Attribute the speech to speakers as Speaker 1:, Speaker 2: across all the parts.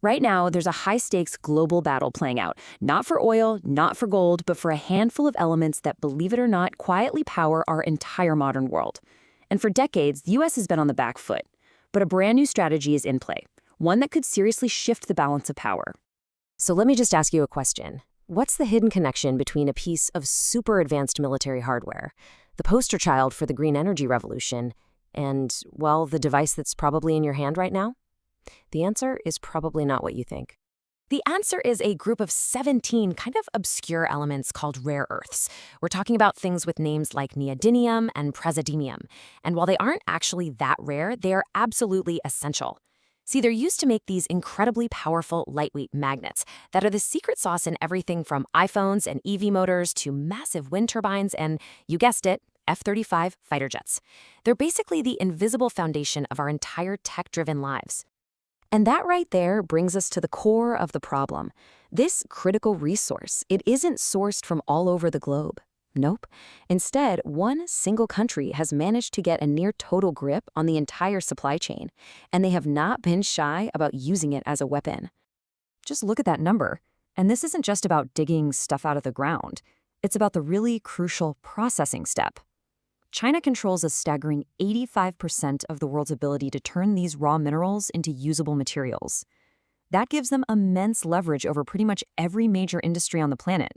Speaker 1: Right now, there's a high-stakes global battle playing out, not for oil, not for gold, but for a handful of elements that, believe it or not, quietly power our entire modern world. And for decades, the US has been on the back foot. But a brand new strategy is in play, one that could seriously shift the balance of power.
Speaker 2: So let me just ask you a question. What's the hidden connection between a piece of super advanced military hardware, the poster child for the green energy revolution, and, well, the device that's probably in your hand right now? The answer is probably not what you think.
Speaker 3: The answer is a group of 17 kind of obscure elements called rare earths. We're talking about things with names like neodymium and praseodymium. And while they aren't actually that rare, they are absolutely essential. See, they're used to make these incredibly powerful, lightweight magnets that are the secret sauce in everything from iPhones and EV motors to massive wind turbines and, you guessed it, F-35 fighter jets. They're basically the invisible foundation of our entire tech-driven lives.
Speaker 2: And that right there brings us to the core of the problem. This critical resource, it isn't sourced from all over the globe. Nope. Instead, one single country has managed to get a near total grip on the entire supply chain, and they have not been shy about using it as a weapon.
Speaker 1: Just look at that number. And this isn't just about digging stuff out of the ground. It's about the really crucial processing step. China controls a staggering 85% of the world's ability to turn these raw minerals into usable materials. That gives them immense leverage over pretty much every major industry on the planet.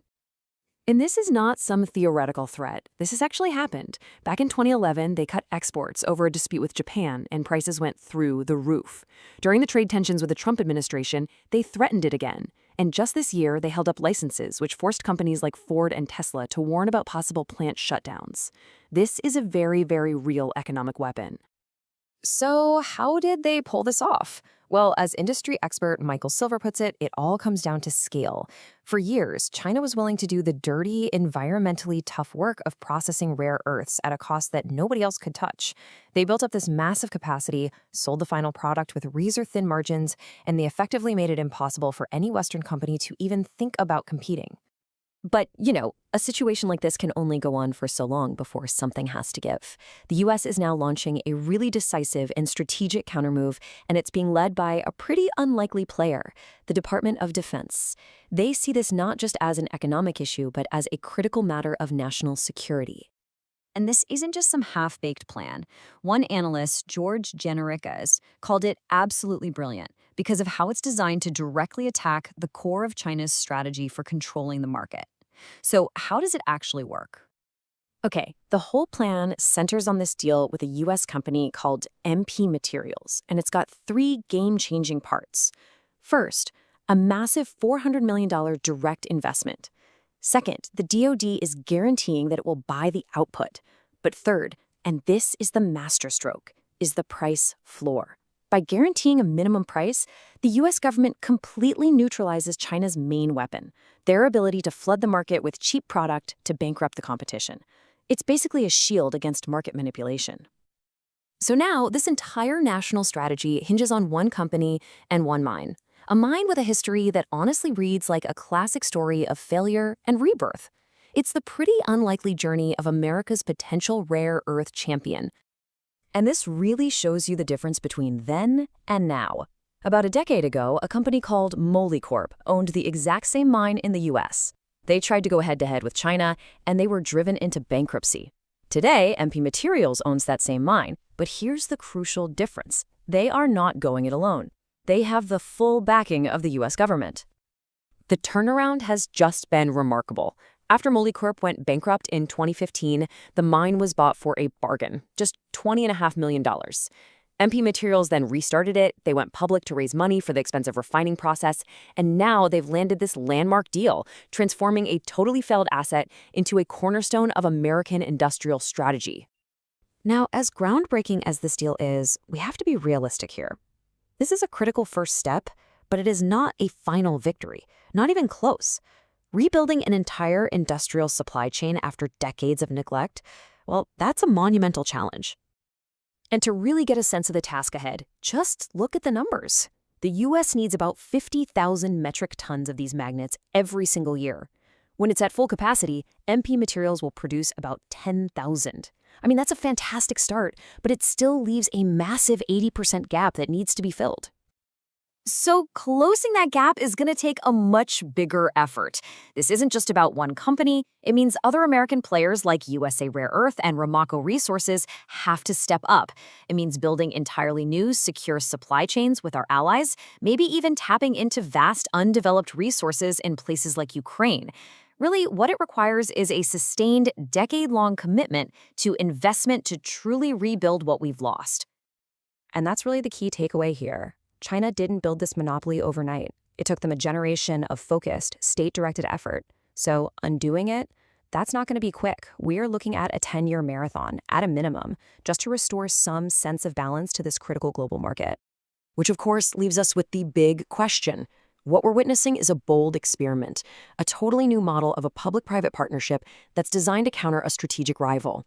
Speaker 3: And this is not some theoretical threat. This has actually happened. Back in 2011, they cut exports over a dispute with Japan, and prices went through the roof. During the trade tensions with the Trump administration, they threatened it again. And just this year, they held up licenses, which forced companies like Ford and Tesla to warn about possible plant shutdowns. This is a very, very real economic weapon.
Speaker 2: So how did they pull this off? Well, as industry expert Michael Silver puts it, it all comes down to scale. For years, China was willing to do the dirty, environmentally tough work of processing rare earths at a cost that nobody else could touch. They built up this massive capacity, sold the final product with razor-thin margins, and they effectively made it impossible for any Western company to even think about competing.
Speaker 1: But, a situation like this can only go on for so long before something has to give. The US is now launching a really decisive and strategic countermove, and it's being led by a pretty unlikely player, the Department of Defense. They see this not just as an economic issue, but as a critical matter of national security. And this isn't just some half-baked plan. One analyst, George Gianarikas, called it absolutely brilliant because of how it's designed to directly attack the core of China's strategy for controlling the market. So how does it actually work?
Speaker 2: Okay, the whole plan centers on this deal with a US company called MP Materials, and it's got three game-changing parts. First, a massive $400 million direct investment. Second, the DoD is guaranteeing that it will buy the output. But third, and this is the masterstroke, is the price floor. By guaranteeing a minimum price, the US government completely neutralizes China's main weapon, their ability to flood the market with cheap product to bankrupt the competition. It's basically a shield against market manipulation. So now, this entire national strategy hinges on one company and one mine. A mine with a history that honestly reads like a classic story of failure and rebirth. It's the pretty unlikely journey of America's potential rare earth champion. And this really shows you the difference between then and now. About a decade ago, a company called Molycorp owned the exact same mine in the US. They tried to go head-to-head with China, and they were driven into bankruptcy. Today, MP Materials owns that same mine, but here's the crucial difference. They are not going it alone. They have the full backing of the US government. The turnaround has just been remarkable. After Molycorp went bankrupt in 2015, the mine was bought for a bargain, just $20.5 million. MP Materials then restarted it, they went public to raise money for the expensive refining process, and now they've landed this landmark deal, transforming a totally failed asset into a cornerstone of American industrial strategy. Now, as groundbreaking as this deal is, we have to be realistic here. This is a critical first step, but it is not a final victory, not even close. Rebuilding an entire industrial supply chain after decades of neglect, well, that's a monumental challenge. And to really get a sense of the task ahead, just look at the numbers. The US needs about 50,000 metric tons of these magnets every single year. When it's at full capacity, MP Materials will produce about 10,000. I mean, that's a fantastic start, but it still leaves a massive 80% gap that needs to be filled.
Speaker 1: So closing that gap is going to take a much bigger effort. This isn't just about one company. It means other American players like USA Rare Earth and Ramaco Resources have to step up. It means building entirely new, secure supply chains with our allies, maybe even tapping into vast, undeveloped resources in places like Ukraine. Really, what it requires is a sustained, decade-long commitment to investment to truly rebuild what we've lost.
Speaker 2: And that's really the key takeaway here. China didn't build this monopoly overnight. It took them a generation of focused, state-directed effort. So undoing it, that's not going to be quick. We're looking at a 10-year marathon, at a minimum, just to restore some sense of balance to this critical global market. Which, of course, leaves us with the big question. What we're witnessing is a bold experiment, a totally new model of a public-private partnership that's designed to counter a strategic rival.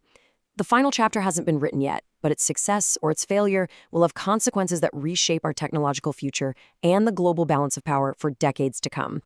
Speaker 2: The final chapter hasn't been written yet, but its success or its failure will have consequences that reshape our technological future and the global balance of power for decades to come.